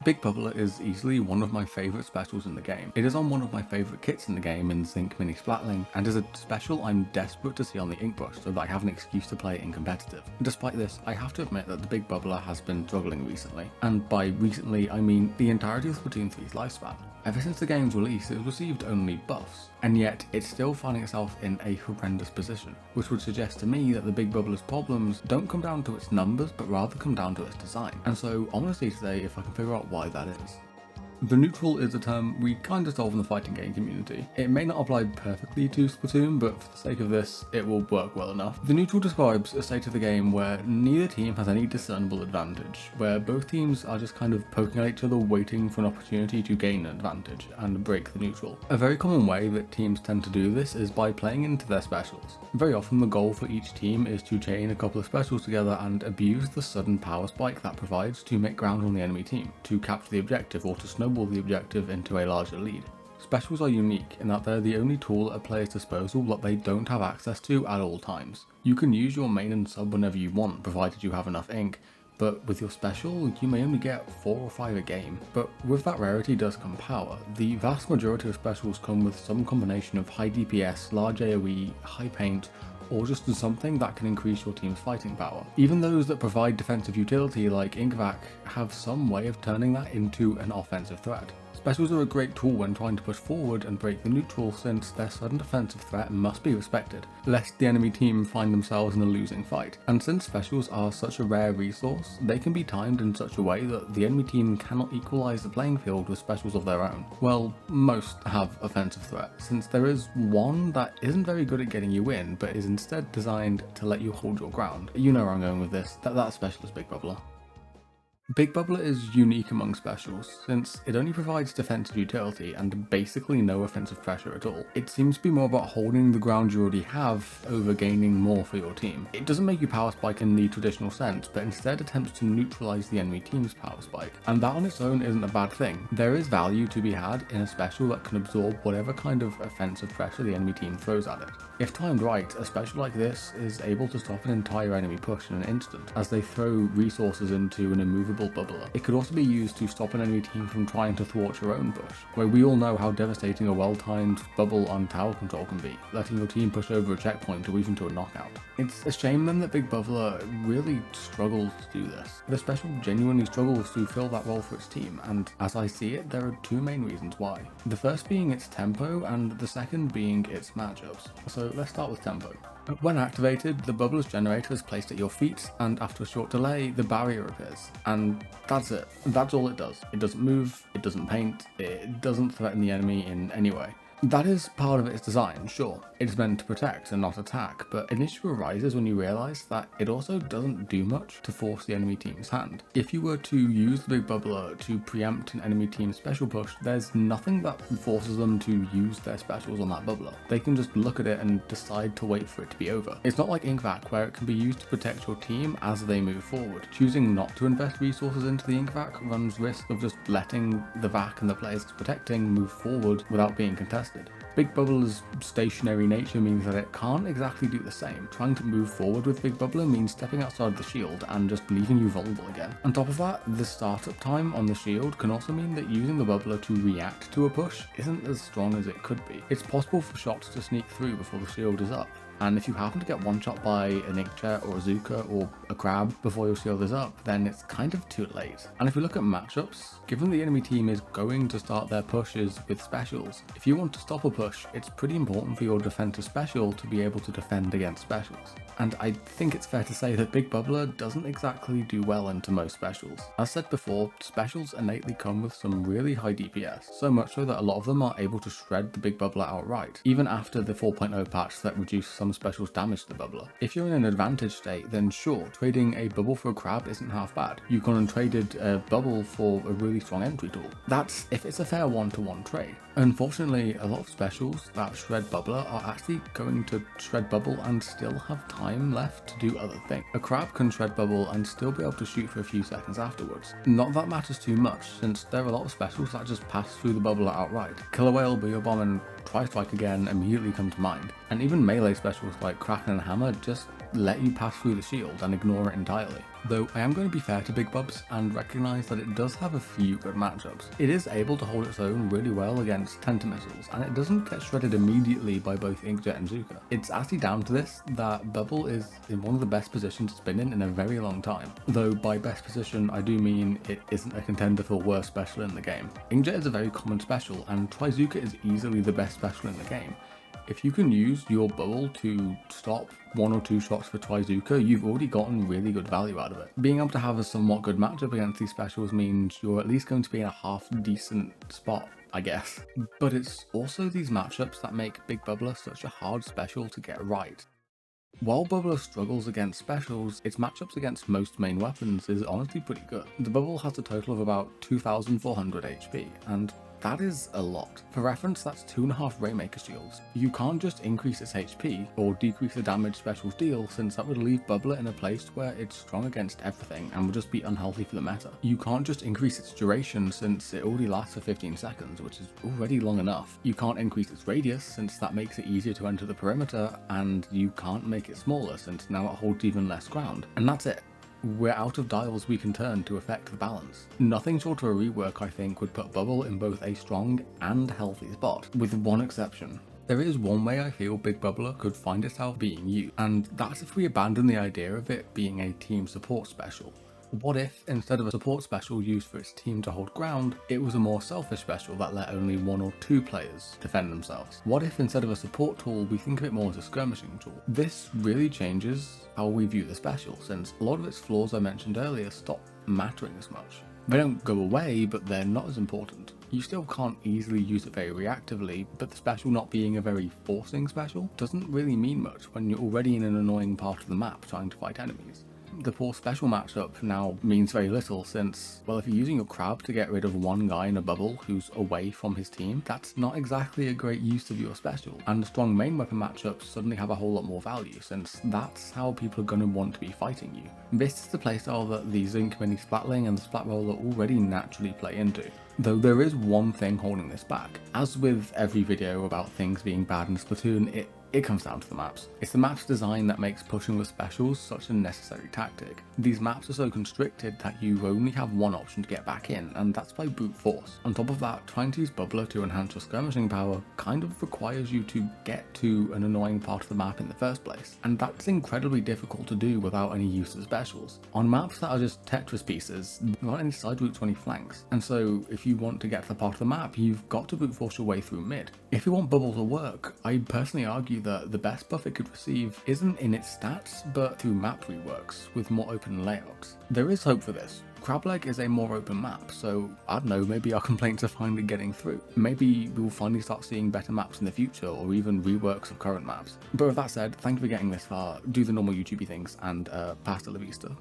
Big Bubbler is easily one of my favourite specials in the game. It is on one of my favourite kits in the game in Zinc Mini Splatling, and is a special I'm desperate to see on the ink brush so that I have an excuse to play it in competitive. Despite this, I have to admit that the Big Bubbler has been struggling recently, and by recently I mean the entirety of Splatoon 3's lifespan. Ever since the game's release, it has received only buffs, and yet it's still finding itself in a horrendous position, which would suggest to me that the Big Bubbler's problems don't come down to its numbers, but rather come down to its design. And so I want to see today if I can figure out why that is. The neutral is a term we kind of solve in the fighting game community. It may not apply perfectly to Splatoon, but for the sake of this, it will work well enough. The neutral describes a state of the game where neither team has any discernible advantage, where both teams are just kind of poking at each other waiting for an opportunity to gain an advantage and break the neutral. A very common way that teams tend to do this is by playing into their specials. Very often the goal for each team is to chain a couple of specials together and abuse the sudden power spike that provides to make ground on the enemy team, to capture the objective or to snowball the objective into a larger lead. Specials are unique in that they're the only tool at a player's disposal that they don't have access to at all times. You can use your main and sub whenever you want, provided you have enough ink, but with your special, you may only get 4 or 5 a game. But with that rarity does come power. The vast majority of specials come with some combination of high DPS, large AoE, high paint, or just something that can increase your team's fighting power. Even those that provide defensive utility like Inkvac have some way of turning that into an offensive threat. Specials are a great tool when trying to push forward and break the neutral, since their sudden defensive threat must be respected, lest the enemy team find themselves in a losing fight. And since specials are such a rare resource, they can be timed in such a way that the enemy team cannot equalise the playing field with specials of their own. Well, most have offensive threat, since there is one that isn't very good at getting you in, but is instead designed to let you hold your ground. You know where I'm going with this, that special is Big Bubbler. Big Bubbler is unique among specials, since it only provides defensive utility and basically no offensive pressure at all. It seems to be more about holding the ground you already have over gaining more for your team. It doesn't make you power spike in the traditional sense, but instead attempts to neutralize the enemy team's power spike. And that on its own isn't a bad thing. There is value to be had in a special that can absorb whatever kind of offensive pressure the enemy team throws at it. If timed right, a special like this is able to stop an entire enemy push in an instant, as they throw resources into an immovable bubbler. It could also be used to stop an enemy team from trying to thwart your own push, where we all know how devastating a well-timed bubble on tower control can be, letting your team push over a checkpoint or even to a knockout. It's a shame then that Big Bubbler really struggles to do this. The special genuinely struggles to fill that role for its team, and as I see it, there are 2 main reasons why. The first being its tempo, and the second being its matchups. So let's start with tempo. When activated, the bubbler's generator is placed at your feet, and after a short delay, the barrier appears. And that's it. That's all it does. It doesn't move, it doesn't paint, it doesn't threaten the enemy in any way. That is part of its design, sure. It's meant to protect and not attack, but an issue arises when you realise that it also doesn't do much to force the enemy team's hand. If you were to use the Big Bubbler to preempt an enemy team's special push, there's nothing that forces them to use their specials on that bubbler. They can just look at it and decide to wait for it to be over. It's not like Inkvac, where it can be used to protect your team as they move forward. Choosing not to invest resources into the Inkvac runs risk of just letting the vac and the players it's protecting move forward without being contested. Big Bubbler's stationary nature means that it can't exactly do the same. Trying to move forward with Big Bubbler means stepping outside the shield and just leaving you vulnerable again. On top of that, the startup time on the shield can also mean that using the bubbler to react to a push isn't as strong as it could be. It's possible for shots to sneak through before the shield is up, and if you happen to get one shot by an Inkjet or a Zuka or a Crab before your shield is up, then it's kind of too late. And if we look at matchups, given the enemy team is going to start their pushes with specials, if you want to stop a push, it's pretty important for your defensive special to be able to defend against specials. And I think it's fair to say that Big Bubbler doesn't exactly do well into most specials. As said before, specials innately come with some really high DPS, so much so that a lot of them are able to shred the Big Bubbler outright, even after the 4.0 patch that reduced some specials damage to the bubbler. If you're in an advantage state, then sure, trading a bubble for a crab isn't half bad. You can untraded a bubble for a really strong entry tool. That's if it's a fair 1-to-1 trade. Unfortunately, a lot of specials that shred bubbler are actually going to shred bubble and still have time left to do other things. A crab can shred bubble and still be able to shoot for a few seconds afterwards. Not that matters too much, since there are a lot of specials that just pass through the bubbler outright. Killer Whale, Booyah Bomb and Try Strike Again immediately come to mind, and even melee specials like Kraken and Hammer just let you pass through the shield and ignore it entirely. Though I am going to be fair to Big Bubs and recognise that it does have a few good matchups. It is able to hold its own really well against Tenta missiles, and it doesn't get shredded immediately by both Inkjet and Zuka. It's actually down to this that Bubble is in one of the best positions it's been in a very long time. Though by best position I do mean it isn't a contender for worst special in the game. Inkjet is a very common special, and Twizuka is easily the best special in the game. If you can use your bubble to stop 1 or 2 shots for Twizuka, you've already gotten really good value out of it. Being able to have a somewhat good matchup against these specials means you're at least going to be in a half decent spot, I guess. But it's also these matchups that make Big Bubbler such a hard special to get right. While Bubbler struggles against specials, its matchups against most main weapons is honestly pretty good. The Bubble has a total of about 2400 HP, and that is a lot. For reference, that's 2.5 Rainmaker shields. You can't just increase its HP or decrease the damage specials deal, since that would leave Bubbler in a place where it's strong against everything and would just be unhealthy for the meta. You can't just increase its duration, since it already lasts for 15 seconds, which is already long enough. You can't increase its radius, since that makes it easier to enter the perimeter, and you can't make it smaller, since now it holds even less ground. And that's it. We're out of dials we can turn to affect the balance. Nothing short of a rework, I think, would put Bubble in both a strong and healthy spot, with one exception. There is one way I feel Big Bubbler could find itself being used, and that's if we abandon the idea of it being a team support special. What if, instead of a support special used for its team to hold ground, it was a more selfish special that let only 1 or 2 players defend themselves? What if, instead of a support tool, we think of it more as a skirmishing tool? This really changes how we view the special, since a lot of its flaws I mentioned earlier stop mattering as much. They don't go away, but they're not as important. You still can't easily use it very reactively, but the special not being a very forcing special doesn't really mean much when you're already in an annoying part of the map trying to fight enemies. The poor special matchup now means very little, since, well, if you're using your crab to get rid of one guy in a bubble who's away from his team, that's not exactly a great use of your special. And the strong main weapon matchups suddenly have a whole lot more value, since that's how people are going to want to be fighting you. This is the playstyle that the Zinc Mini Splatling and the Splat Roller already naturally play into. Though there is one thing holding this back. As with every video about things being bad in Splatoon, it comes down to the maps. It's the map's design that makes pushing with specials such a necessary tactic. These maps are so constricted that you only have one option to get back in, and that's by brute force. On top of that, trying to use Bubbler to enhance your skirmishing power kind of requires you to get to an annoying part of the map in the first place, and that's incredibly difficult to do without any use of specials. On maps that are just Tetris pieces, there aren't any side routes or any flanks, and so if you want to get to the part of the map, you've got to brute force your way through mid. If you want Bubble to work, I personally argue that the best buff it could receive isn't in its stats, but through map reworks with more open layouts. There is hope for this. Crableg is a more open map, so I don't know, maybe our complaints are finally getting through. Maybe we'll finally start seeing better maps in the future, or even reworks of current maps. But with that said, thank you for getting this far, do the normal YouTubey things, and pasta la vista.